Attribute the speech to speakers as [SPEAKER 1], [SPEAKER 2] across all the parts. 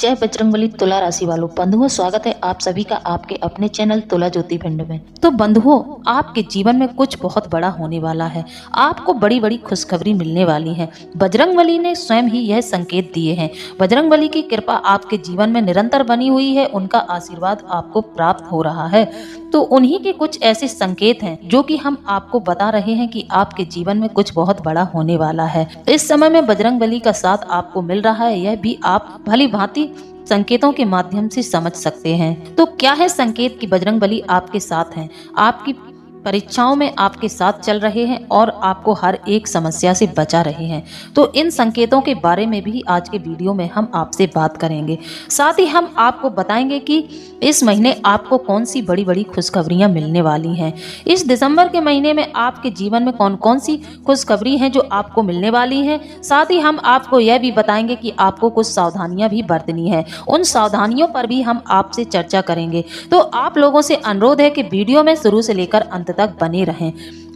[SPEAKER 1] जय बजरंगबली। तुला राशि वालों, बंधुओं स्वागत है आप सभी का आपके अपने चैनल तुला ज्योति भिंड में। तो बंधुओं, आपके जीवन में कुछ बहुत बड़ा होने वाला है। आपको बड़ी बड़ी खुशखबरी मिलने वाली है। बजरंगबली ने स्वयं ही यह संकेत दिए हैं। बजरंगबली की कृपा आपके जीवन में निरंतर बनी हुई है, उनका आशीर्वाद आपको प्राप्त हो रहा है। तो उन्हीं के कुछ ऐसे संकेत हैं जो कि हम आपको बता रहे हैं कि आपके जीवन में कुछ बहुत बड़ा होने वाला है। इस समय में बजरंगबली का साथ आपको मिल रहा है, यह भी आप भली भांति संकेतों के माध्यम से समझ सकते हैं। तो क्या है संकेत कि बजरंगबली आपके साथ हैं, आपकी परीक्षाओं में आपके साथ चल रहे हैं और आपको हर एक समस्या से बचा रहे हैं। तो इन संकेतों के बारे में भी आज के वीडियो में हम आपसे बात करेंगे। साथ ही हम आपको बताएंगे कि इस महीने आपको कौन सी बड़ी बड़ी खुशखबरियां मिलने वाली हैं। इस दिसंबर के महीने में आपके जीवन में कौन कौन सी खुशखबरी हैं जो आपको मिलने वाली हैं। साथ ही हम आपको यह भी बताएंगे कि आपको कुछ सावधानियां भी बरतनी है, उन सावधानियों पर भी हम आपसे चर्चा करेंगे। तो आप लोगों से अनुरोध है कि वीडियो में शुरू से लेकर अंत तक बने रहें।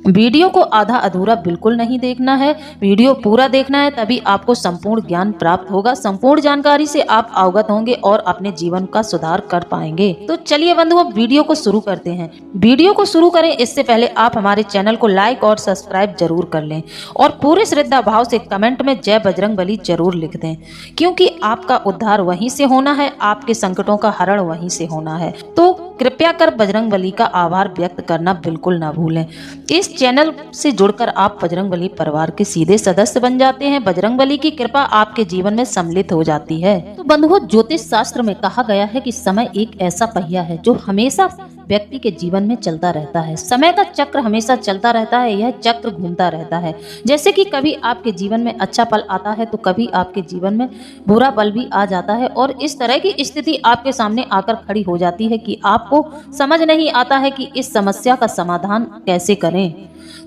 [SPEAKER 1] वीडियो को आधा अधूरा बिल्कुल नहीं देखना है, वीडियो पूरा देखना है, तभी आपको संपूर्ण ज्ञान प्राप्त होगा। संपूर्ण जानकारी से आप अवगत होंगे और अपने जीवन का सुधार कर पाएंगे। तो चलिए बंधुओं, वीडियो को शुरू करते हैं। वीडियो को शुरू करें इससे पहले आप हमारे चैनल को लाइक और सब्सक्राइब जरूर कर लें और पूरे श्रद्धा भाव से कमेंट में जय बजरंगबली जरूर लिख दें, क्योंकि आपका उद्धार वहीं से होना है, आपके संकटों का हरण वहीं से होना है। तो कृपया कर बजरंगबली का आभार व्यक्त करना बिल्कुल ना भूलें। इस चैनल से जुड़कर आप बजरंगबली परिवार के सीधे सदस्य बन जाते हैं। बजरंगबली की कृपा आपके जीवन में सम्मिलित हो जाती है। तो बंधुओं, ज्योतिष शास्त्र में कहा गया है कि समय एक ऐसा पहिया है जो हमेशा व्यक्ति के जीवन में चलता रहता है। समय का चक्र हमेशा चलता रहता है, यह चक्र घूमता रहता है। जैसे कि कभी आपके जीवन में अच्छा पल आता है तो कभी आपके जीवन में बुरा पल भी आ जाता है, और इस तरह की स्थिति आपके सामने आकर खड़ी हो जाती है कि आपको समझ नहीं आता है कि इस समस्या का समाधान कैसे करें।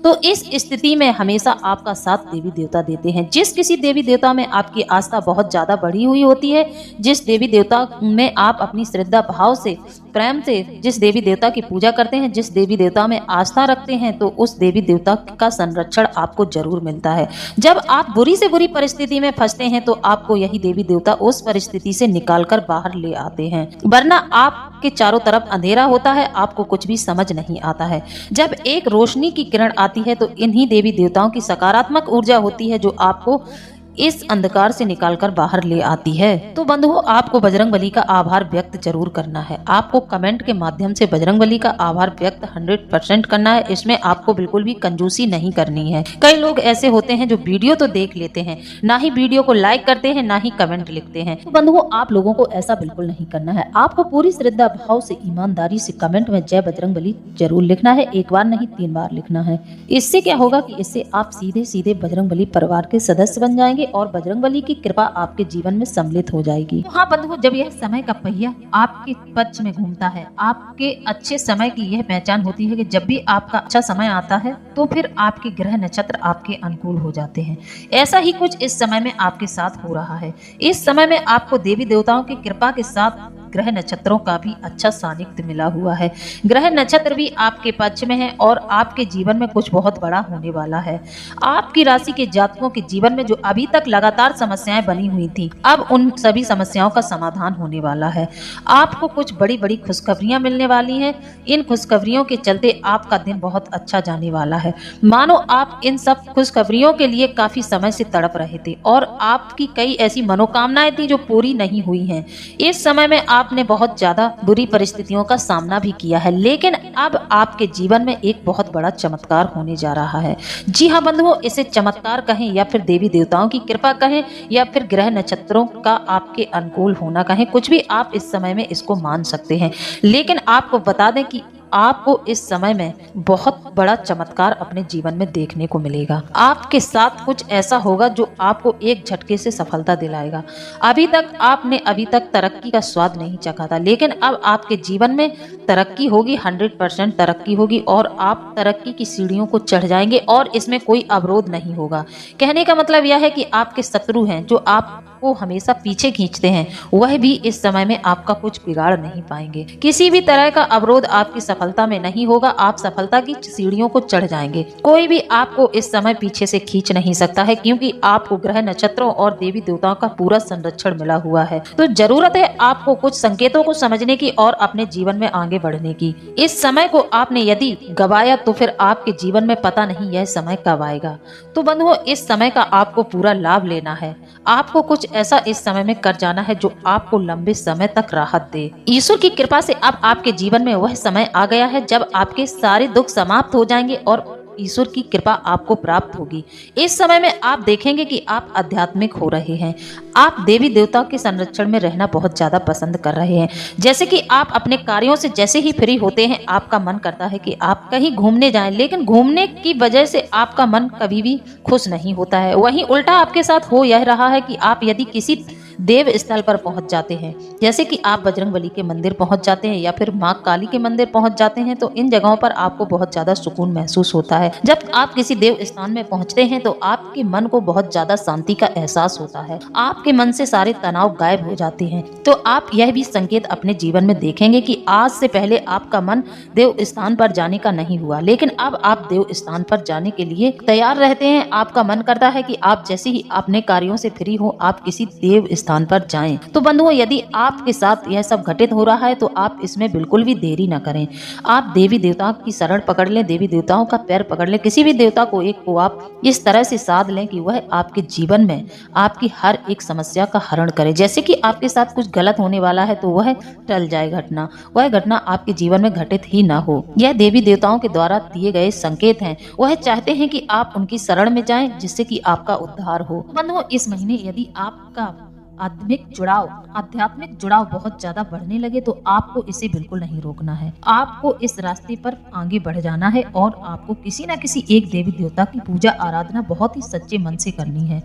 [SPEAKER 1] तो इस स्थिति में हमेशा आपका साथ देवी देवता देते हैं। जिस किसी देवी देवता में आपकी आस्था बहुत ज्यादा बढ़ी हुई होती है, जिस देवी देवता में आप अपनी श्रद्धा भाव से प्रेम से जिस देवी देवता की पूजा करते हैं, जिस देवी देवता में आस्था रखते हैं, तो उस देवी देवता का संरक्षण आपको जरूर मिलता है। जब आप बुरी से बुरी परिस्थिति में फंसते हैं तो आपको यही देवी देवता उस परिस्थिति से निकालकर बाहर ले आते हैं, वरना आपके चारों तरफ अंधेरा होता है, आपको कुछ भी समझ नहीं आता है। जब एक रोशनी की किरण आती है तो इन्हीं देवी देवताओं की सकारात्मक ऊर्जा होती है जो आपको इस अंधकार से निकालकर बाहर ले आती है। तो बंधुओं, आपको बजरंगबली का आभार व्यक्त जरूर करना है। आपको कमेंट के माध्यम से बजरंगबली का आभार व्यक्त 100% करना है। इसमें आपको बिल्कुल भी कंजूसी नहीं करनी है। कई लोग ऐसे होते हैं जो वीडियो तो देख लेते हैं, ना ही वीडियो को लाइक करते हैं, ना ही कमेंट लिखते हैं। तो बंधुओं, आप लोगों को ऐसा बिल्कुल नहीं करना है। आपको पूरी श्रद्धा भाव से ईमानदारी से कमेंट में जय बजरंगबली जरूर लिखना है। एक बार नहीं 3 बार लिखना है। इससे क्या होगा कि इससे आप सीधे सीधे बजरंगबली परिवार के सदस्य बन जाएंगे और बजरंगबली की कृपा आपके जीवन में सम्मिलित हो जाएगी। हाँ बंधुओं, जब यह समय का पहिया आपके पक्ष में घूमता है, आपके अच्छे समय की यह पहचान होती है कि जब भी आपका अच्छा समय आता है तो फिर आपके ग्रह नक्षत्र आपके अनुकूल हो जाते हैं। ऐसा ही कुछ इस समय में आपके साथ हो रहा है। इस समय में आपको देवी देवताओं की कृपा के साथ ग्रह नक्षत्रों का भी अच्छा सानिध्य मिला हुआ है। ग्रह नक्षत्र भी आपके पक्ष में है और आपके जीवन में कुछ बहुत बड़ा होने वाला है। आपकी राशि के जातकों के जीवन में जो अभी तक लगातार समस्याएं बनी हुई थी, अब उन सभी समस्याओं का समाधान होने वाला है। आपको कुछ बड़ी बड़ी खुशखबरियां मिलने वाली हैं। इन खुशखबरियों के चलते आपका दिन बहुत अच्छा जाने वाला है। मानो आप इन सब खुशखबरियों के लिए काफी समय से तड़प रहे थे और आपकी कई ऐसी मनोकामनाएं थी जो पूरी नहीं हुई हैं। इस समय में आपने बहुत ज्यादा बुरी परिस्थितियों का सामना भी किया है, लेकिन अब आपके जीवन में एक बहुत बड़ा चमत्कार होने जा रहा है। जी हाँ बंधुओं, इसे चमत्कार कहें या फिर देवी देवताओं की कृपा कहें या फिर ग्रह नक्षत्रों का आपके अनुकूल होना कहें, कुछ भी आप इस समय में इसको मान सकते हैं। लेकिन आपको बता दें कि आपको इस समय में बहुत बड़ा चमत्कार अपने जीवन में देखने को मिलेगा। आपके साथ कुछ ऐसा होगा जो आपको एक झटके से सफलता दिलाएगा। अभी तक तरक्की का स्वाद नहीं चखा था, लेकिन अब आपके जीवन में तरक्की होगी, 100% तरक्की होगी और आप तरक्की की सीढ़ियों को चढ़ जाएंगे और इसमें कोई अवरोध नहीं होगा। कहने का मतलब यह है कि आपके शत्रु हैं जो आप आपको हमेशा पीछे खींचते हैं, वह भी इस समय में आपका कुछ बिगाड़ नहीं पाएंगे। किसी भी तरह का अवरोध आपकी सफलता में नहीं होगा, आप सफलता की सीढ़ियों को चढ़ जाएंगे। कोई भी आपको इस समय पीछे से खींच नहीं सकता है, क्योंकि आपको ग्रह नक्षत्रों और देवी देवताओं का पूरा संरक्षण मिला हुआ है। तो जरूरत है आपको कुछ संकेतों को समझने की और अपने जीवन में आगे बढ़ने की। इस समय को आपने यदि गवाया तो फिर आपके जीवन में पता नहीं यह समय कब आएगा। तो बंधुओं, इस समय का आपको पूरा लाभ लेना है। आपको कुछ ऐसा इस समय में कर जाना है जो आपको लंबे समय तक राहत दे। ईश्वर की कृपा से अब आपके जीवन में वह समय आ गया है जब आपके सारे दुख समाप्त हो जाएंगे और ईश्वर की कृपा आपको प्राप्त होगी। इस समय में आप देखेंगे कि आप आध्यात्मिक हो रहे हैं। आप देवी देवताओं के संरक्षण में रहना बहुत ज्यादा पसंद कर रहे हैं। जैसे कि आप अपने कार्यों से जैसे ही फ्री होते हैं, आपका मन करता है कि आप कहीं घूमने जाएं, लेकिन घूमने की वजह से आपका मन कभी भी खुश नहीं होता है। वहीं उल्टा आपके साथ हो यह रहा है कि आप यदि किसी देव स्थल पर पहुंच जाते हैं, जैसे कि आप बजरंगबली के मंदिर पहुंच जाते हैं या फिर माँ काली के मंदिर पहुंच जाते हैं, तो इन जगहों पर आपको बहुत ज्यादा सुकून महसूस होता है। जब आप किसी देव स्थान में पहुंचते हैं तो आपके मन को बहुत ज्यादा शांति का एहसास होता है। आपके मन से सारे तनाव गायब हो जाते हैं। तो आप यह भी संकेत अपने जीवन में देखेंगे कि आज से पहले आपका मन देव स्थान पर जाने का नहीं हुआ, लेकिन अब आप देव स्थान पर जाने के लिए तैयार रहते हैं। आपका मन करता है कि आप जैसे ही अपने कार्यों से फ्री हो, आप किसी देव स्थान पर जाएं। तो बंधुओं, यदि आपके साथ यह सब घटित हो रहा है तो आप इसमें बिल्कुल भी देरी न करें। आप देवी देवताओं की शरण पकड़ लें, देवी देवताओं का पैर पकड़ लें। किसी भी देवता को एक को आप इस तरह से साध लें कि वह आपके जीवन में आपकी हर एक समस्या का हरण करे। जैसे कि आपके साथ कुछ गलत होने वाला है तो वह टल जाए घटना, वह घटना आपके जीवन में घटित ही ना हो। यह देवी देवताओं के द्वारा दिए गए संकेत हैं। वह चाहते हैं कि आप उनकी शरण में जाएं, जिससे कि आपका उद्धार हो। बंधुओं, इस महीने यदि आपका आध्यात्मिक जुड़ाव बहुत ज्यादा बढ़ने लगे तो आपको इसे बिल्कुल नहीं रोकना है। आपको इस रास्ते पर आगे बढ़ जाना है और आपको किसी न किसी एक देवी देवता की पूजा आराधना बहुत ही सच्चे मन से करनी है।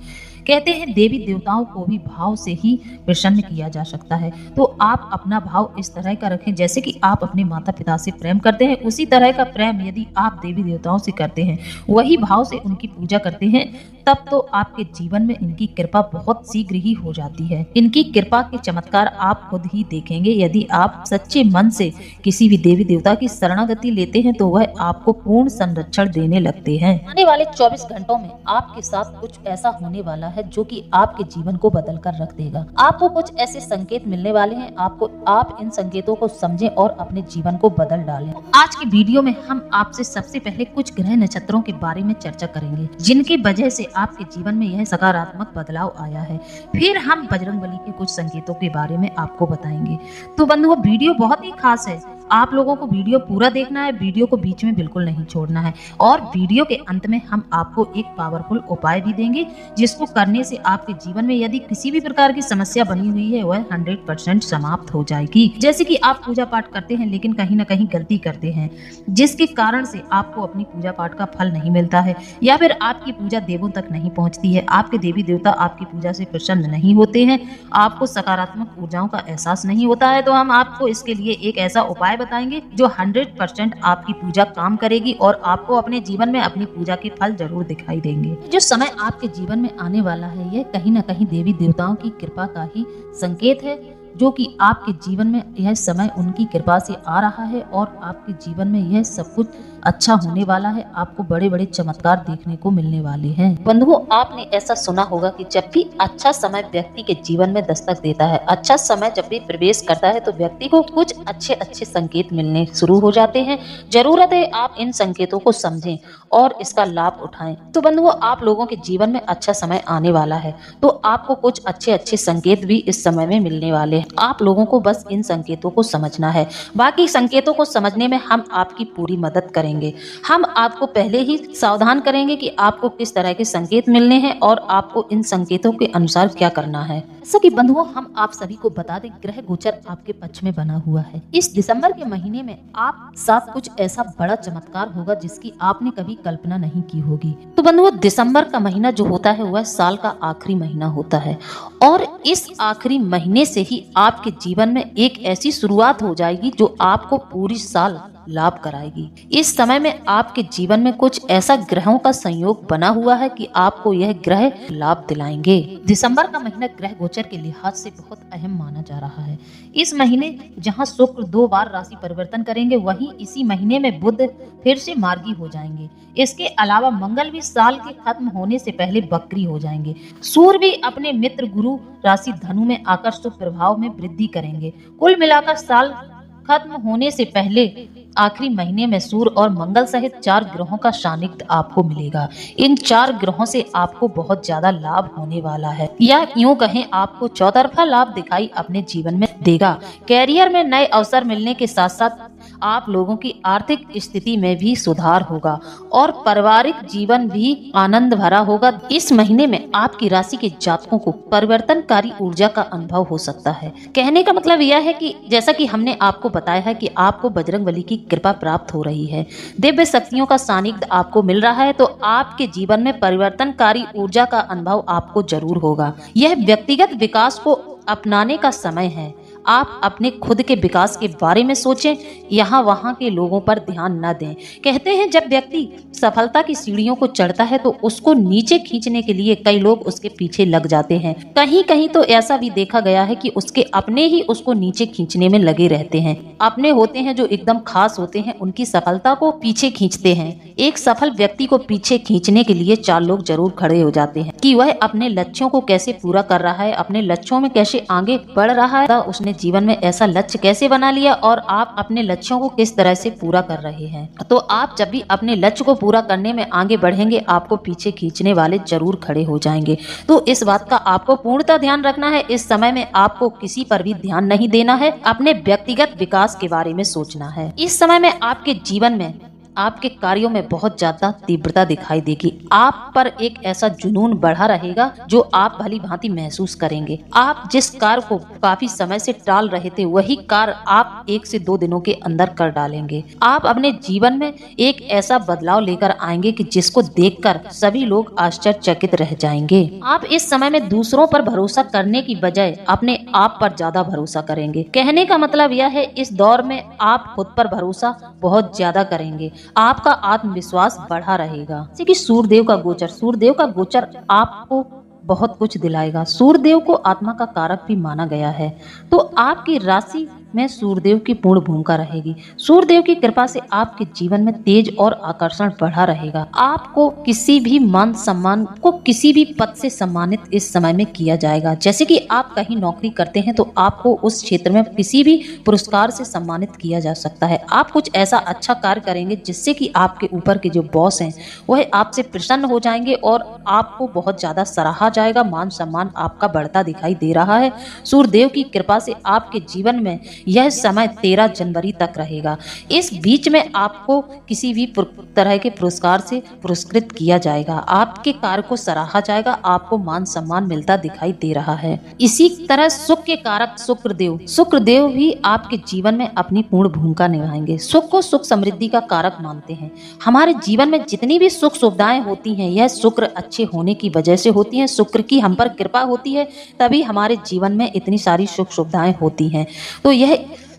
[SPEAKER 1] कहते हैं देवी देवताओं को भी भाव से ही प्रसन्न किया जा सकता है। तो आप अपना भाव इस तरह का रखें जैसे कि आप अपने माता पिता से प्रेम करते हैं, उसी तरह का प्रेम यदि आप देवी देवताओं से करते हैं, वही भाव से उनकी पूजा करते हैं, तब तो आपके जीवन में इनकी कृपा बहुत शीघ्र ही हो जाती है। इनकी कृपा के चमत्कार आप खुद ही देखेंगे। यदि आप सच्चे मन से किसी भी देवी देवता की शरणागति लेते हैं तो वह आपको पूर्ण संरक्षण देने लगते हैं। आने वाले 24 घंटों में आपके साथ कुछ ऐसा होने वाला है जो कि आपके जीवन को बदल कर रख देगा। आपको कुछ ऐसे संकेत मिलने वाले हैं, आप इन संकेतों को समझें और अपने जीवन को बदल डालें। आज की वीडियो में हम आपसे सबसे पहले कुछ ग्रह नक्षत्रों के बारे में चर्चा करेंगे, जिनकी वजह से आपके जीवन में यह सकारात्मक बदलाव आया है। फिर हम बजरंगबली के कुछ संकेतों के बारे में आपको बताएंगे। तो बंधुओं, वीडियो बहुत ही खास है। आप लोगों को वीडियो पूरा देखना है, वीडियो को बीच में बिल्कुल नहीं छोड़ना है। और वीडियो के अंत में हम आपको एक पावरफुल उपाय भी देंगे, जिसको करने से आपके जीवन में यदि किसी भी प्रकार की समस्या बनी हुई है वह 100% समाप्त हो जाएगी। जैसे कि आप पूजा पाठ करते हैं लेकिन कहीं ना कहीं गलती करते हैं, जिसके कारण से आपको अपनी पूजा पाठ का फल नहीं मिलता है, या फिर आपकी पूजा देवों तक नहीं पहुंचती है, आपके देवी देवता आपकी पूजा से प्रसन्न नहीं होते हैं, आपको सकारात्मक ऊर्जाओं का एहसास नहीं होता है, तो हम आपको इसके लिए एक ऐसा उपाय बताएंगे जो 100% आपकी पूजा काम करेगी और आपको अपने जीवन में अपनी पूजा के फल जरूर दिखाई देंगे। जो समय आपके जीवन में आने वाला है यह कहीं ना कहीं देवी देवताओं की कृपा का ही संकेत है, जो कि आपके जीवन में यह समय उनकी कृपा से आ रहा है और आपके जीवन में यह सब कुछ अच्छा होने वाला है। आपको बड़े बड़े चमत्कार देखने को मिलने वाले हैं। बंधुओं, आपने ऐसा सुना होगा कि जब भी अच्छा समय व्यक्ति के जीवन में दस्तक देता है, अच्छा समय जब भी प्रवेश करता है तो व्यक्ति को कुछ अच्छे अच्छे संकेत मिलने शुरू हो जाते हैं। जरूरत है आप इन संकेतों को समझें और इसका लाभ उठाएं। तो बंधुओं, आप लोगों के जीवन में अच्छा समय आने वाला है, तो आपको कुछ अच्छे अच्छे संकेत भी इस समय में मिलने वाले हैं। आप लोगों को बस इन संकेतों को समझना है। बाकी संकेतों को समझने में हम आपकी पूरी मदद करेंगे। हम आपको पहले ही सावधान करेंगे कि आपको किस तरह के संकेत मिलने हैं और आपको इन संकेतों के अनुसार क्या करना है। जैसा कि बंधुओं, हम आप सभी को बता दें, ग्रह गोचर आपके पक्ष में बना हुआ है। इस दिसंबर के महीने में आप साथ कुछ ऐसा बड़ा चमत्कार होगा जिसकी आपने कभी कल्पना नहीं की होगी। तो बंधुओं, दिसंबर का महीना जो होता है वह साल का आखिरी महीना होता है और इस आखिरी महीने से ही आपके जीवन में एक ऐसी शुरुआत हो जाएगी जो आपको पूरी साल लाभ कराएगी। इस समय में आपके जीवन में कुछ ऐसा ग्रहों का संयोग बना हुआ है कि आपको यह ग्रह लाभ दिलाएंगे। दिसंबर का महीना ग्रह गोचर के लिहाज से बहुत अहम माना जा रहा है। इस महीने जहां शुक्र 2 बार राशि परिवर्तन करेंगे, वहीं इसी महीने में बुध फिर से मार्गी हो जाएंगे। इसके अलावा मंगल भी साल के खत्म होने से पहले बकरी हो जाएंगे। सूर्य भी अपने मित्र गुरु राशि धनु में आकर शुभ प्रभाव में वृद्धि करेंगे। कुल मिलाकर साल खत्म होने से पहले आखिरी महीने में सूर्य और मंगल सहित 4 ग्रहों का सानिध्य आपको मिलेगा। इन 4 ग्रहों से आपको बहुत ज्यादा लाभ होने वाला है, या यूं कहें आपको चौतरफा लाभ दिखाई अपने जीवन में देगा। कैरियर में नए अवसर मिलने के साथ साथ आप लोगों की आर्थिक स्थिति में भी सुधार होगा और पारिवारिक जीवन भी आनंद भरा होगा। इस महीने में आपकी राशि के जातकों को परिवर्तनकारी ऊर्जा का अनुभव हो सकता है। कहने का मतलब यह है कि जैसा कि हमने आपको बताया है कि आपको बजरंगबली की कृपा प्राप्त हो रही है, दिव्य शक्तियों का सानिध्य आपको मिल रहा है, तो आपके जीवन में परिवर्तनकारी ऊर्जा का अनुभव आपको जरूर होगा। यह व्यक्तिगत विकास को अपनाने का समय है। आप अपने खुद के विकास के बारे में सोचें, यहाँ वहाँ के लोगों पर ध्यान न दें। कहते हैं जब व्यक्ति सफलता की सीढ़ियों को चढ़ता है तो उसको नीचे खींचने के लिए कई लोग उसके पीछे लग जाते हैं। कहीं कहीं तो ऐसा भी देखा गया है कि उसके अपने ही उसको नीचे खींचने में लगे रहते हैं। अपने होते हैं जो एकदम खास होते हैं, उनकी सफलता को पीछे खींचते हैं। एक सफल व्यक्ति को पीछे खींचने के लिए 4 लोग जरूर खड़े हो जाते हैं कि वह अपने लक्ष्यों को कैसे पूरा कर रहा है, अपने लक्ष्यों में कैसे आगे बढ़ रहा है, उसने जीवन में ऐसा लक्ष्य कैसे बना लिया और आप अपने लक्ष्यों को किस तरह से पूरा कर रहे हैं। तो आप जब भी अपने लक्ष्य को पूरा करने में आगे बढ़ेंगे, आपको पीछे खींचने वाले जरूर खड़े हो जाएंगे। तो इस बात का आपको पूर्णतः ध्यान रखना है। इस समय में आपको किसी पर भी ध्यान नहीं देना है, अपने व्यक्तिगत विकास के बारे में सोचना है। इस समय में आपके जीवन में आपके कार्यों में बहुत ज्यादा तीव्रता दिखाई देगी। आप पर एक ऐसा जुनून बढ़ा रहेगा जो आप भली भांति महसूस करेंगे। आप जिस कार्य को काफी समय से टाल रहे थे, वही कार्य आप 1 से 2 दिनों के अंदर कर डालेंगे। आप अपने जीवन में एक ऐसा बदलाव लेकर आएंगे कि जिसको देखकर सभी लोग आश्चर्यचकित रह जाएंगे। आप इस समय में दूसरों पर भरोसा करने की बजाय अपने आप पर ज्यादा भरोसा करेंगे। कहने का मतलब यह है, इस दौर में आप खुद पर भरोसा बहुत ज्यादा करेंगे। आपका आत्मविश्वास बढ़ा रहेगा। जैसे कि सूर्यदेव का गोचर आपको बहुत कुछ दिलाएगा। सूर्यदेव को आत्मा का कारक भी माना गया है, तो आपकी राशि में सूर्यदेव की पूर्ण भूमिका रहेगी। सूर्यदेव की कृपा से आपके जीवन में तेज और आकर्षण बढ़ा रहेगा। आपको किसी भी मान सम्मान को किसी भी पद से सम्मानित इस समय में किया जाएगा। जैसे कि आप कहीं नौकरी करते हैं तो आपको उस क्षेत्र में किसी भी पुरस्कार से सम्मानित किया जा सकता है। आप कुछ ऐसा अच्छा कार्य करेंगे जिससे कि आपके ऊपर के जो बॉस हैं वह आपसे प्रसन्न हो जाएंगे और आपको बहुत ज्यादा सराहा जाएगा। मान सम्मान आपका बढ़ता दिखाई दे रहा है। सूर्यदेव की कृपा से आपके जीवन में यह समय 13 जनवरी तक रहेगा। इस बीच में आपको किसी भी तरह के पुरस्कार से पुरस्कृत किया जाएगा। आपके कार्य को सराहा जाएगा। आपको मान सम्मान मिलता दिखाई दे रहा है। इसी तरह सुख के कारक शुक्रदेव भी आपके जीवन में अपनी पूर्ण भूमिका निभाएंगे। सुख को सुख समृद्धि का कारक मानते हैं। हमारे जीवन में जितनी भी सुख सुविधाएं होती हैं, यह शुक्र अच्छे होने की वजह से होती हैं। शुक्र की हम पर कृपा होती है, तभी हमारे जीवन में इतनी सारी सुख सुविधाएं होती हैं। तो यह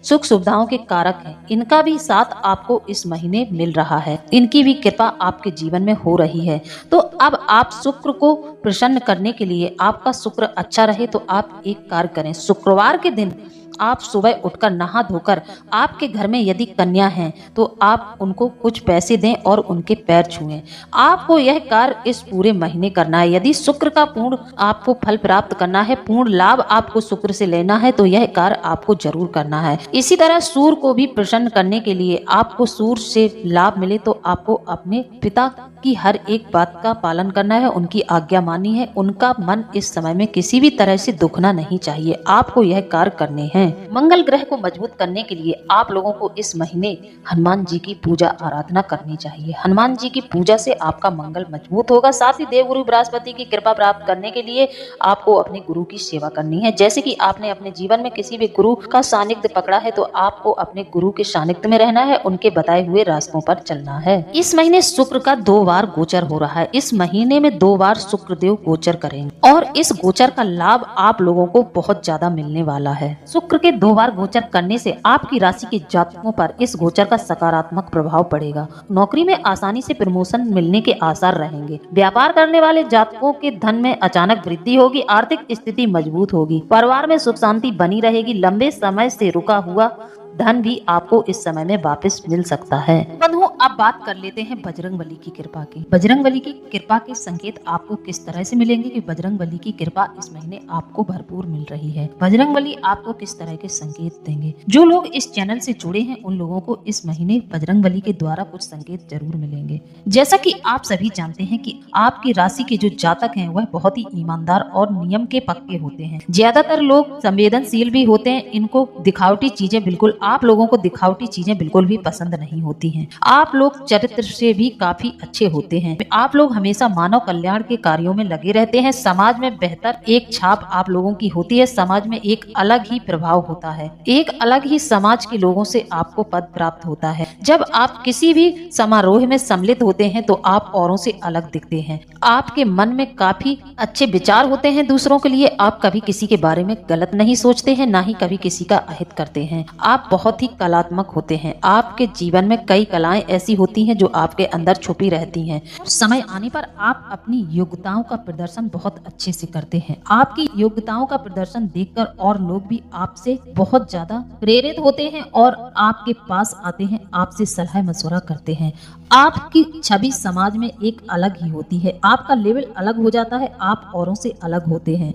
[SPEAKER 1] सुख सुविधाओं के कारक हैं। इनका भी साथ आपको इस महीने मिल रहा है। इनकी भी कृपा आपके जीवन में हो रही है। तो अब आप शुक्र को प्रसन्न करने के लिए, आपका शुक्र अच्छा रहे, तो आप एक कार्य करें। शुक्रवार के दिन आप सुबह उठकर नहा धोकर, आपके घर में यदि कन्या हैं तो आप उनको कुछ पैसे दें और उनके पैर छुएं। आपको यह कार्य इस पूरे महीने करना है। यदि शुक्र का पूर्ण आपको फल प्राप्त करना है, पूर्ण लाभ आपको शुक्र से लेना है, तो यह कार्य आपको जरूर करना है। इसी तरह सूर्य को भी प्रसन्न करने के लिए, आपको सूर्य से लाभ मिले तो आपको अपने पिता की हर एक बात का पालन करना है, उनकी आज्ञा माननी है। उनका मन इस समय में किसी भी तरह से दुखना नहीं चाहिए। आपको यह कार्य करने हैं। मंगल ग्रह को मजबूत करने के लिए आप लोगों को इस महीने हनुमान जी की पूजा आराधना करनी चाहिए। हनुमान जी की पूजा से आपका मंगल मजबूत होगा। साथ ही देवगुरु बृहस्पति की कृपा प्राप्त करने के लिए आपको अपने गुरु की सेवा करनी है। जैसे कि आपने अपने जीवन में किसी भी गुरु का सानिध्य पकड़ा है, तो आपको अपने गुरु के सानिध्य में रहना है, उनके बताए हुए रास्तों पर चलना है। इस महीने शुक्र का 2 बार बार गोचर हो रहा है। इस महीने में 2 बार शुक्रदेव गोचर करेंगे और इस गोचर का लाभ आप लोगों को बहुत ज्यादा मिलने वाला है। शुक्र के 2 बार गोचर करने से आपकी राशि के जातकों पर इस गोचर का सकारात्मक प्रभाव पड़ेगा। नौकरी में आसानी से प्रमोशन मिलने के आसार रहेंगे। व्यापार करने वाले जातकों के धन में अचानक वृद्धि होगी। आर्थिक स्थिति मजबूत होगी। परिवार में सुख शांति बनी रहेगी। लंबे समय से रुका हुआ धन भी आपको इस समय में वापस मिल सकता है। बंधुओं, अब बात कर लेते हैं बजरंगबली की कृपा की। बजरंगबली की कृपा के संकेत आपको किस तरह से मिलेंगे कि बजरंगबली की कृपा इस महीने आपको भरपूर मिल रही है। बजरंगबली आपको किस तरह के संकेत देंगे? जो लोग इस चैनल से जुड़े हैं उन लोगों को इस महीने बजरंगबली के द्वारा कुछ संकेत जरूर मिलेंगे। जैसा कि आप सभी जानते हैं कि आपकी राशि के जो जातक हैं वह बहुत ही ईमानदार और नियम के पक्के होते हैं। ज्यादातर लोग संवेदनशील भी होते हैं। इनको दिखावटी चीजें बिल्कुल आप लोगों को दिखावटी चीजें बिल्कुल भी पसंद नहीं होती हैं। आप लोग चरित्र से भी काफी अच्छे होते हैं। आप लोग हमेशा मानव कल्याण के कार्यों में लगे रहते हैं। समाज में बेहतर एक छाप आप लोगों की होती है। समाज में एक अलग ही प्रभाव होता है। एक अलग ही समाज के लोगों से आपको पद प्राप्त होता है। जब आप किसी भी समारोह में सम्मिलित होते हैं तो आप औरों से अलग दिखते हैं। आपके मन में काफी अच्छे विचार होते हैं दूसरों के लिए। आप कभी किसी के बारे में गलत नहीं सोचते हैं, ना ही कभी किसी का अहित करते हैं। आप बहुत ही कलात्मक होते हैं। आपके जीवन में कई कलाएं ऐसी होती हैं जो आपके अंदर छुपी रहती हैं। समय आने पर आप अपनी योग्यताओं का प्रदर्शन बहुत अच्छे से करते हैं। आपकी योग्यताओं का प्रदर्शन देखकर और लोग भी आपसे बहुत ज्यादा प्रेरित होते हैं और आपके पास आते हैं, आपसे सलाह मशवरा करते हैं। आपकी छवि समाज में एक अलग ही होती है। आपका लेवल अलग हो जाता है। आप औरों से अलग होते हैं।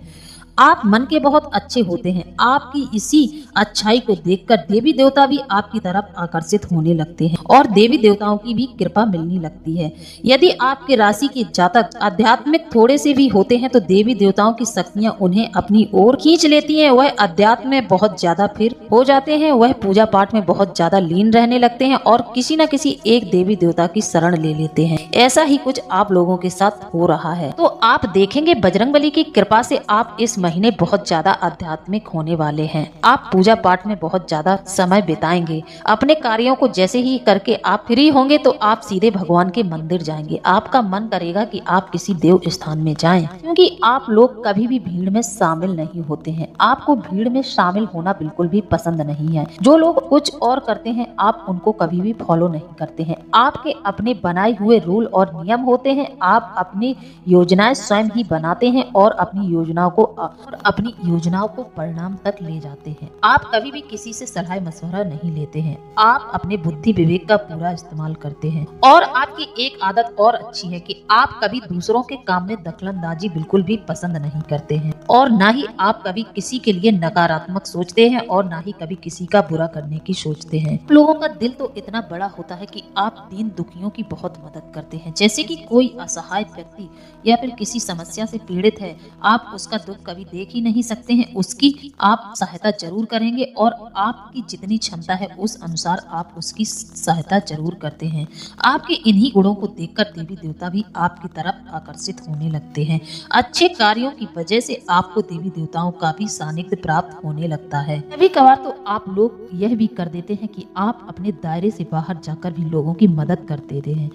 [SPEAKER 1] आप मन के बहुत अच्छे होते हैं। आपकी इसी अच्छाई को देखकर देवी देवता भी आपकी तरफ आकर्षित होने लगते हैं और देवी देवताओं की भी कृपा मिलने लगती है। यदि आपके राशि के जातक आध्यात्मिक थोड़े से भी होते हैं तो देवी देवताओं की शक्तियां उन्हें अपनी ओर खींच लेती हैं। वह अध्यात्म में बहुत ज्यादा फिर हो जाते हैं। वह पूजा पाठ में बहुत ज्यादा लीन रहने लगते हैं और किसी न किसी एक देवी देवता की शरण ले लेते हैं। ऐसा ही कुछ आप लोगों के साथ हो रहा है। तो आप देखेंगे बजरंगबली की कृपा से आप इस महीने बहुत ज्यादा आध्यात्मिक होने वाले हैं। आप पूजा पाठ में बहुत ज्यादा समय बिताएंगे। अपने कार्यों को जैसे ही करके आप फ्री होंगे तो आप सीधे भगवान के मंदिर जाएंगे। आपका मन करेगा कि आप किसी देव स्थान में जाएं, क्योंकि आप लोग कभी भी भीड़ में शामिल नहीं होते हैं। आपको भीड़ में शामिल होना बिल्कुल भी पसंद नहीं है। जो लोग कुछ और करते हैं आप उनको कभी भी फॉलो नहीं करते हैं। आपके अपने बनाए हुए रूल और नियम होते हैं। आप अपनी योजनाएं स्वयं ही बनाते हैं और अपनी योजनाओं को परिणाम तक ले जाते हैं। आप कभी भी किसी से सलाह मशवरा नहीं लेते हैं। आप अपने बुद्धि विवेक का पूरा इस्तेमाल करते हैं। और आपकी एक आदत और अच्छी है कि आप कभी दूसरों के काम में दखलंदाजी बिल्कुल भी पसंद नहीं करते हैं और ना ही आप कभी किसी के लिए नकारात्मक सोचते हैं और ना ही कभी किसी का बुरा करने की सोचते हैं। लोगों का दिल तो इतना बड़ा होता है कि आप दीन दुखियों की बहुत मदद करते हैं। जैसे कि कोई असहाय व्यक्ति या फिर किसी समस्या से पीड़ित है, आप उसका दुख कभी देख ही नहीं सकते हैं, उसकी आप सहायता जरूर करेंगे और आपकी जितनी क्षमता है उस अनुसार आप उसकी सहायता जरूर करते हैं। आपके इन्हीं गुणों को देखकर देवी देवता भी आपकी तरफ आकर्षित होने लगते हैं। अच्छे कार्यों की वजह से आपको देवी देवताओं का भी सानिध्य प्राप्त होने लगता है। कभी कभार तो आप लोग यह भी कर देते हैं कि आप अपने दायरे से बाहर जाकर भी लोगों की मदद कर देते हैं।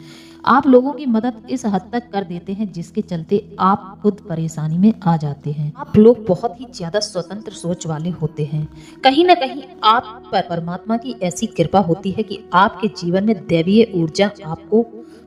[SPEAKER 1] आप लोगों की मदद इस हद तक कर देते हैं जिसके चलते आप खुद परेशानी में आ जाते हैं। आप लोग बहुत ही ज्यादा स्वतंत्र सोच वाले होते हैं। कहीं न कहीं आप पर परमात्मा की ऐसी कृपा होती है कि आपके जीवन में दैवीय ऊर्जा आपको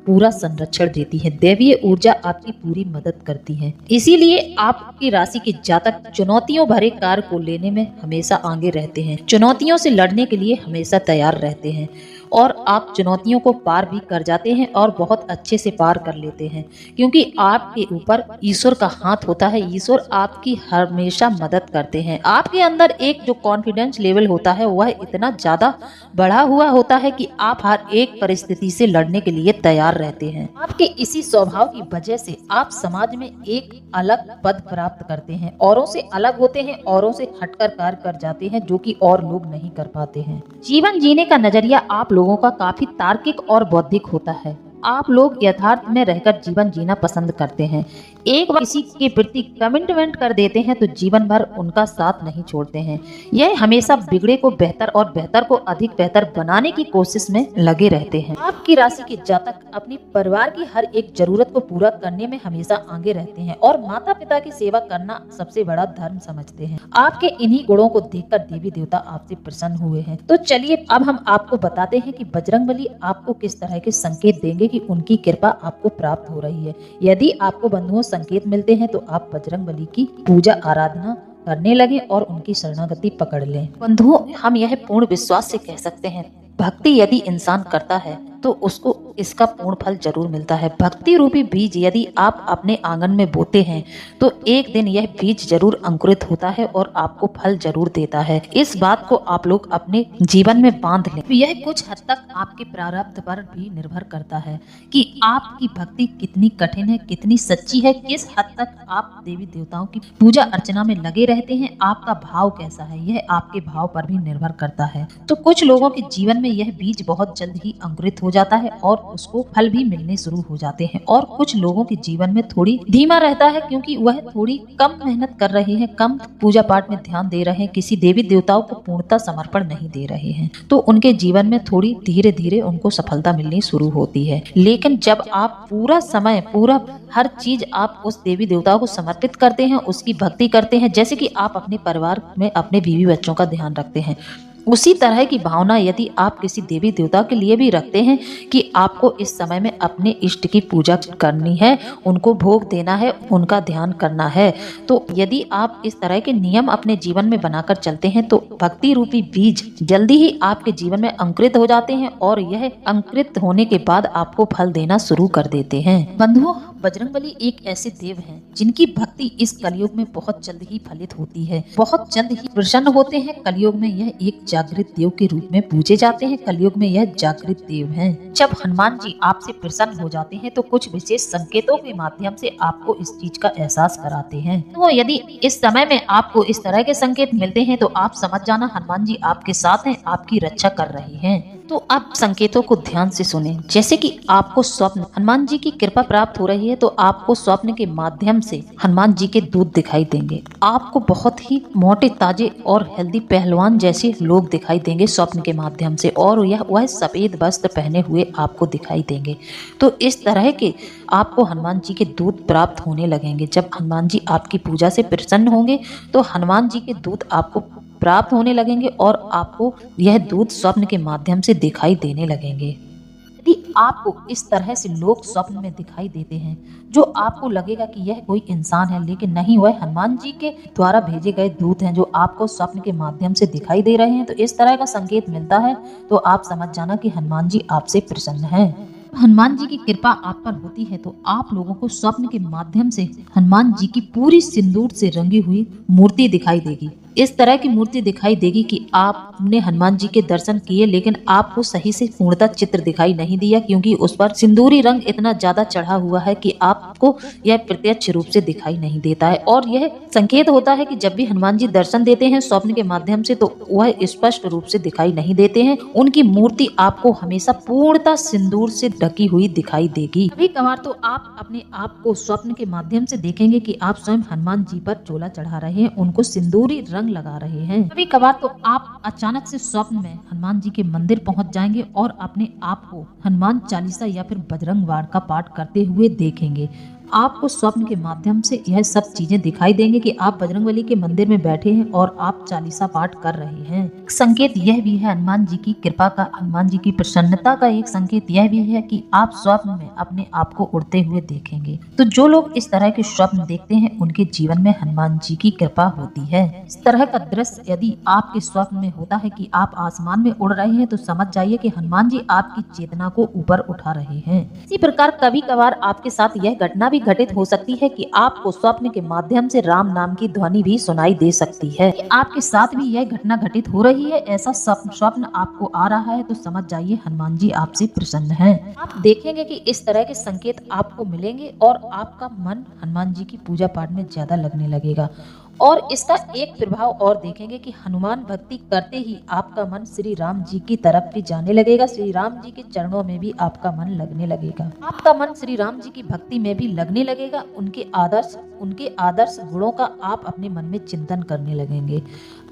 [SPEAKER 1] पूरा संरक्षण देती है। दैवीय ऊर्जा आपकी पूरी मदद करती है। इसीलिए आपकी राशि के जातक चुनौतियों भरे कार्य को लेने में हमेशा आगे रहते हैं। चुनौतियों से लड़ने के लिए हमेशा तैयार रहते हैं और आप चुनौतियों को पार भी कर जाते हैं और बहुत अच्छे से पार कर लेते हैं, क्योंकि आपके ऊपर ईश्वर का हाथ होता है। ईश्वर आपकी हमेशा मदद करते हैं। आपके अंदर एक जो कॉन्फिडेंस लेवल होता है वह इतना ज्यादा बढ़ा हुआ होता है कि आप हर एक परिस्थिति से लड़ने के लिए तैयार रहते हैं। आपके इसी स्वभाव की वजह से आप समाज में एक अलग पद प्राप्त करते हैं। औरों से अलग होते हैं, औरों से हटकर कार्य कर जाते हैं जो कि और लोग नहीं कर पाते हैं। जीवन जीने का नजरिया आप लोगों का काफी तार्किक और बौद्धिक होता है। आप लोग यथार्थ में रहकर जीवन जीना पसंद करते हैं। एक बार किसी के प्रति कमिटमेंट कर देते हैं तो जीवन भर उनका साथ नहीं छोड़ते हैं। यह हमेशा बिगड़े को बेहतर और बेहतर को अधिक बेहतर बनाने की कोशिश में लगे रहते हैं। आपकी राशि के जातक अपनी परिवार की हर एक जरूरत को पूरा करने में हमेशा आगे रहते हैं और माता पिता की सेवा करना सबसे बड़ा धर्म समझते हैं। आपके इन्हीं गुणों को देखकर देवी देवता आपसे प्रसन्न हुए हैं। तो चलिए अब हम आपको बताते हैं कि बजरंगबली आपको किस तरह के संकेत देंगे कि उनकी कृपा आपको प्राप्त हो रही है। यदि आपको बंधुओं संकेत मिलते हैं तो आप बजरंगबली की पूजा आराधना करने लगे और उनकी शरणागति पकड़ लें। बंधुओं, हम यह पूर्ण विश्वास से कह सकते हैं, भक्ति यदि इंसान करता है तो उसको इसका पूर्ण फल जरूर मिलता है। भक्ति रूपी बीज यदि आप अपने आंगन में बोते हैं तो एक दिन यह बीज जरूर अंकुरित होता है और आपको फल जरूर देता है। इस बात को आप लोग अपने जीवन में बांध लें। यह कुछ हद तक आपके प्रारब्ध पर भी निर्भर करता है कि आपकी भक्ति कितनी कठिन है, कितनी सच्ची है, किस हद तक आप देवी देवताओं की पूजा अर्चना में लगे रहते हैं, आपका भाव कैसा है, यह आपके भाव पर भी निर्भर करता है। तो कुछ लोगों के जीवन में यह बीज बहुत जल्द ही अंकुरित हो जाता है और उसको फल भी मिलने शुरू हो जाते हैं, और कुछ लोगों के जीवन में थोड़ी धीमा रहता है क्योंकि वह थोड़ी कम मेहनत कर रहे हैं, कम पूजा पाठ में ध्यान दे रहे हैं, किसी देवी देवताओं को पूर्णतः समर्पण नहीं दे रहे हैं, तो उनके जीवन में थोड़ी धीरे धीरे उनको सफलता मिलनी शुरू होती है। लेकिन जब आप पूरा समय, पूरा हर चीज आप उस देवी देवताओं को समर्पित करते हैं, उसकी भक्ति करते हैं, जैसे कि आप अपने परिवार में अपने बीवी बच्चों का ध्यान रखते हैं, उसी तरह की भावना यदि आप किसी देवी देवता के लिए भी रखते हैं कि आपको इस समय में अपने इष्ट की पूजा करनी है, उनको भोग देना है, उनका ध्यान करना है, तो यदि आप इस तरह के नियम अपने जीवन में बनाकर चलते हैं तो भक्ति रूपी बीज जल्दी ही आपके जीवन में अंकुरित हो जाते हैं और यह अंकुरित होने के बाद आपको फल देना शुरू कर देते हैं। बंधुओं, बजरंगबली एक ऐसे देव हैं जिनकी भक्ति इस कलयुग में बहुत जल्द ही फलित होती है, बहुत जल्द ही प्रसन्न होते हैं। कलयुग में यह एक जागृत देव के रूप में पूजे जाते हैं। कलयुग में यह जागृत देव हैं। जब हनुमान जी आपसे प्रसन्न हो जाते हैं तो कुछ विशेष संकेतों के माध्यम से आपको इस चीज का एहसास कराते हैं। तो यदि इस समय में आपको इस तरह के संकेत मिलते हैं तो आप समझ जाना हनुमान जी आपके साथ हैं, आपकी रक्षा कर रहे हैं। तो आप संकेतों को ध्यान से सुने। जैसे कि आपको स्वप्न, हनुमान जी की कृपा प्राप्त हो रही है तो आपको स्वप्न के माध्यम से हनुमान जी के दूत दिखाई देंगे। आपको बहुत ही मोटे, ताजे और हेल्दी पहलवान जैसे लोग दिखाई देंगे स्वप्न के माध्यम से, और वह सफेद वस्त्र पहने हुए आपको दिखाई देंगे। तो इस तरह के आपको हनुमान जी के दूत प्राप्त होने लगेंगे। जब हनुमान जी आपकी पूजा से प्रसन्न होंगे तो हनुमान जी के दूत आपको प्राप्त होने लगेंगे और आपको यह दूत स्वप्न के माध्यम से दिखाई देने लगेंगे। यदि आपको इस तरह से लोग स्वप्न में दिखाई देते हैं जो आपको लगेगा कि यह कोई इंसान है, लेकिन नहीं, वह हनुमान जी के द्वारा भेजे गए दूत हैं जो आपको स्वप्न के माध्यम से दिखाई दे रहे हैं, तो इस तरह का संकेत मिलता है तो आप समझ जाना कि हनुमान जी आपसे प्रसन्न हैं। हनुमान जी की कृपा आप पर होती है तो आप लोगों को स्वप्न के माध्यम से हनुमान जी की पूरी सिंदूर से रंगी हुई मूर्ति दिखाई देगी। इस तरह की मूर्ति दिखाई देगी कि आपने हनुमान जी के दर्शन किए, लेकिन आपको सही से पूर्णतः चित्र दिखाई नहीं दिया क्योंकि उस पर सिंदूरी रंग इतना ज्यादा चढ़ा हुआ है कि आपको यह प्रत्यक्ष रूप से दिखाई नहीं देता है। और यह संकेत होता है कि जब भी हनुमान जी दर्शन देते हैं स्वप्न के माध्यम से तो वह स्पष्ट रूप से दिखाई नहीं देते हैं। उनकी मूर्ति आपको हमेशा पूर्णतः सिंदूर से ढकी हुई दिखाई देगी। कभी कभार तो आप अपने आप को स्वप्न के माध्यम से देखेंगे कि आप स्वयं हनुमान जी पर चोला चढ़ा रहे हैं, उनको सिंदूरी रंग लगा रहे हैं। कभी कभार तो आप अचानक से स्वप्न में हनुमान जी के मंदिर पहुंच जाएंगे और अपने आप को हनुमान चालीसा या फिर बजरंग वाण का पाठ करते हुए देखेंगे। आपको स्वप्न के माध्यम से यह सब चीजें दिखाई देंगे कि आप बजरंगबली के मंदिर में बैठे हैं और आप चालीसा पाठ कर रहे हैं। संकेत यह भी है हनुमान जी की कृपा का, हनुमान जी की प्रसन्नता का एक संकेत यह भी है कि आप स्वप्न में अपने आप को उड़ते हुए देखेंगे। तो जो लोग इस तरह के स्वप्न देखते हैं उनके जीवन में हनुमान जी की कृपा होती है। इस तरह का दृश्य यदि आपके स्वप्न में होता है कि आप आसमान में उड़ रहे हैं तो समझ जाइए कि हनुमान जी आपकी चेतना को ऊपर उठा रहे हैं। इसी प्रकार कभी कभार आपके साथ यह घटना घटित हो सकती है कि आपको स्वप्न के माध्यम से राम नाम की ध्वनि भी सुनाई दे सकती है। आपके साथ भी यह घटना घटित हो रही है, ऐसा स्वप्न आपको आ रहा है तो समझ जाइए हनुमान जी आपसे प्रसन्न हैं। आप देखेंगे कि इस तरह के संकेत आपको मिलेंगे और आपका मन हनुमान जी की पूजा पाठ में ज्यादा लगने लगेगा और इसका एक प्रभाव और देखेंगे कि हनुमान भक्ति करते ही आपका मन श्री राम जी की तरफ भी जाने लगेगा, श्री राम जी के चरणों में भी आपका मन लगने लगेगा, आपका मन श्री राम जी की भक्ति में भी लगने लगेगा। उनके आदर्श गुणों का आप अपने मन में चिंतन करने लगेंगे।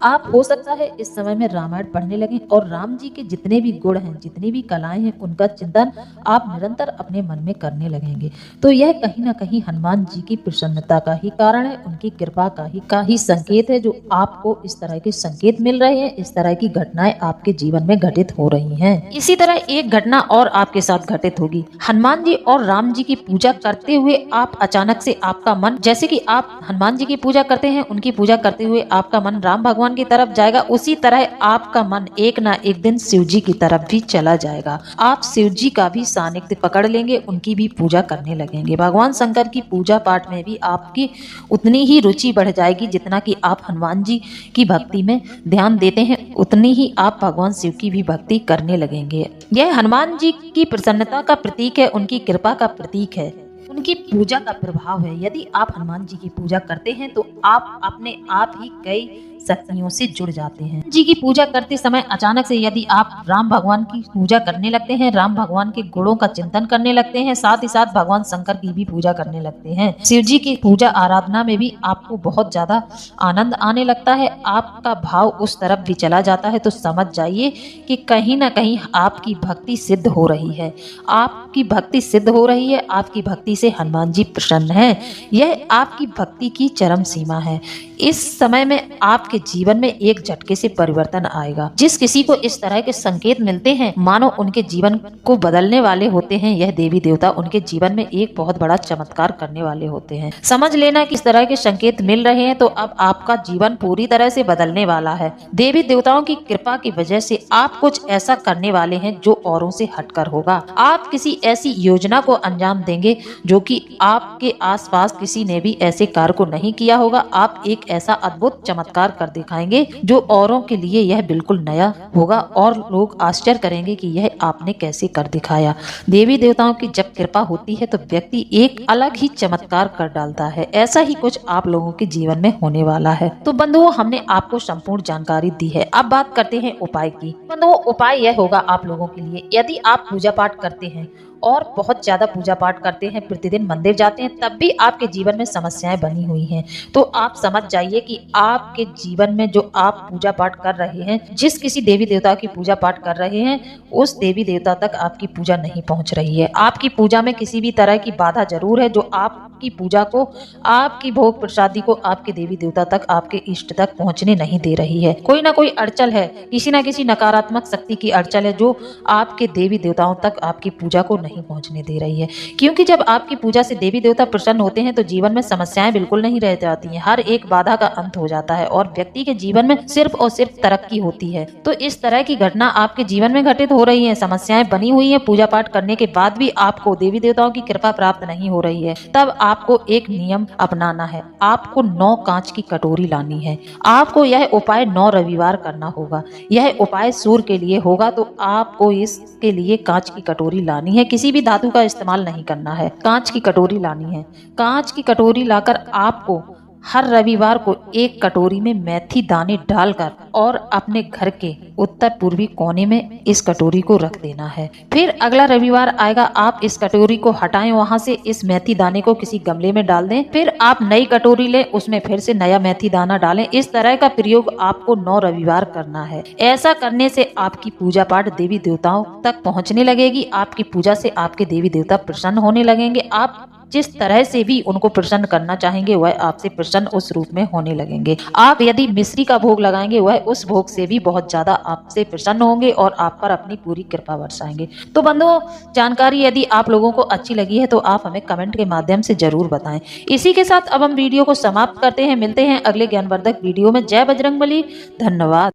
[SPEAKER 1] आप हो सकता है इस समय में रामायण पढ़ने लगें और राम जी के जितने भी गुण हैं, जितनी भी कलाएं हैं, उनका चिंतन आप निरंतर अपने मन में करने लगेंगे। तो यह कहीं ना कहीं हनुमान जी की प्रसन्नता का ही कारण है, उनकी कृपा का ही संकेत है, जो आपको इस तरह के संकेत मिल रहे हैं, इस तरह की घटनाएं आपके जीवन में घटित हो रही हैं। इसी तरह एक घटना और आपके साथ घटित होगी। हनुमान जी और राम जी की पूजा करते हुए आप अचानक से आपका मन, जैसे कि आप हनुमान जी की पूजा करते हैं, उनकी पूजा करते हुए आपका मन राम भगवान की तरफ जाएगा, उसी तरह आपका मन एक ना एक दिन शिव जी की तरफ भी चला जाएगा। आप शिव जी का भी सानिध्य पकड़ लेंगे, उनकी भी पूजा करने लगेंगे। भगवान शंकर की पूजा पाठ में भी आपकी उतनी ही रुचि बढ़ जाएगी, जितना कि आप हनुमान जी की भक्ति में ध्यान देते हैं, उतनी ही आप भगवान शिव की भी भक्ति करने लगेंगे। यह हनुमान जी की प्रसन्नता का प्रतीक है, उनकी कृपा का प्रतीक है, उनकी पूजा का प्रभाव है। यदि आप हनुमान जी की पूजा करते हैं तो आप अपने आप ही कई शक्तियों से जुड़ जाते हैं। जी की पूजा करते समय अचानक से यदि आप राम भगवान की पूजा करने लगते हैं, राम भगवान के गुणों का चिंतन करने लगते हैं, साथ ही साथ भगवान शंकर की भी पूजा करने लगते हैं, शिव जी की पूजा आराधना में भी आपको बहुत ज्यादा आनंद आने लगता है, आपका भाव उस तरफ भी चला जाता है, तो समझ जाइए कि कहीं ना कहीं आपकी भक्ति सिद्ध हो रही है, आपकी भक्ति सिद्ध हो रही है, आपकी भक्ति से हनुमान जी प्रसन्न हैं। यह आपकी भक्ति की चरम सीमा है। इस समय में आपके जीवन में एक झटके से परिवर्तन आएगा। जिस किसी को इस तरह के संकेत मिलते हैं, मानो उनके जीवन को बदलने वाले होते हैं, यह देवी देवता उनके जीवन में एक बहुत बड़ा चमत्कार करने वाले होते हैं। समझ लेना कि इस तरह के संकेत मिल रहे हैं तो अब आपका जीवन पूरी तरह से बदलने वाला है। देवी देवताओं की कृपा की वजह से आप कुछ ऐसा करने वाले हैं जो औरों से हटकर होगा। आप किसी ऐसी योजना को अंजाम देंगे जो कि आपके आसपास किसी ने भी ऐसे कार्य को नहीं किया होगा। आप एक ऐसा अद्भुत चमत्कार कर दिखाएंगे जो औरों के लिए यह बिल्कुल नया होगा और लोग आश्चर्य करेंगे कि यह आपने कैसे कर दिखाया। देवी देवताओं की जब कृपा होती है तो व्यक्ति एक अलग ही चमत्कार कर डालता है। ऐसा ही कुछ आप लोगों के जीवन में होने वाला है। तो बंधुओं, हमने आपको संपूर्ण जानकारी दी है। अब बात करते हैं उपाय की। बंधुओं, उपाय यह होगा आप लोगों के लिए, यदि आप पूजा पाठ करते हैं और बहुत ज्यादा पूजा पाठ करते हैं, प्रतिदिन मंदिर जाते हैं, तब भी आपके जीवन में समस्याएं बनी हुई हैं, तो आप समझ जाइए कि आपके जीवन में जो आप पूजा पाठ कर रहे हैं, जिस किसी देवी देवता की पूजा पाठ कर रहे हैं, उस देवी देवता तक आपकी पूजा नहीं पहुंच रही है। आपकी पूजा में किसी भी तरह की बाधा जरूर है, जो आपकी पूजा को, आपकी भोग प्रसादी को आपके देवी देवता तक, आपके इष्ट तक पहुंचने नहीं दे रही है। कोई ना कोई अड़चल है, किसी ना किसी नकारात्मक शक्ति की अड़चल है, जो आपके देवी देवताओं तक आपकी पूजा को नहीं पहुंचने दे रही है। क्योंकि जब आपकी पूजा से देवी देवता प्रसन्न होते हैं तो जीवन में समस्याएं बिल्कुल नहीं रह जाती हैं, हर एक बाधा का अंत हो जाता है और व्यक्ति के जीवन में सिर्फ और सिर्फ तरक्की होती है। तो इस तरह की घटना आपके जीवन में घटित हो रही है, समस्याएं बनी हुई है, पूजा पाठ करने के बाद भी आपको देवी देवताओं की कृपा प्राप्त नहीं हो रही है, तब आपको एक नियम अपनाना है। आपको 9 कांच की कटोरी लानी है। आपको यह उपाय 9 रविवार करना होगा। यह उपाय सूर्य के लिए होगा, तो आपको इसके लिए कांच की कटोरी लानी है। किसी भी धातु का इस्तेमाल नहीं करना है, कांच की कटोरी लानी है। कांच की कटोरी लाकर आपको हर रविवार को एक कटोरी में मेथी दाने डालकर और अपने घर के उत्तर पूर्वी कोने में इस कटोरी को रख देना है। फिर अगला रविवार आएगा, आप इस कटोरी को हटाएं, वहां से इस मेथी दाने को किसी गमले में डाल दें। फिर आप नई कटोरी लें, उसमें फिर से नया मेथी दाना डालें। इस तरह का प्रयोग आपको 9 रविवार करना है। ऐसा करने से आपकी पूजा पाठ देवी देवताओं तक पहुंचने लगेगी। आपकी पूजा से आपके देवी देवता प्रसन्न होने लगेंगे। आप जिस तरह से भी उनको प्रसन्न करना चाहेंगे वह आपसे प्रसन्न उस रूप में होने लगेंगे। आप यदि मिश्री का भोग लगाएंगे वह उस भोग से भी बहुत ज्यादा आपसे प्रसन्न होंगे और आप पर अपनी पूरी कृपा बरसाएंगे। तो बंधुओं, जानकारी यदि आप लोगों को अच्छी लगी है तो आप हमें कमेंट के माध्यम से जरूर बताएं। इसी के साथ अब हम वीडियो को समाप्त करते हैं। मिलते हैं अगले ज्ञानवर्धक वीडियो में। जय बजरंगबली। धन्यवाद।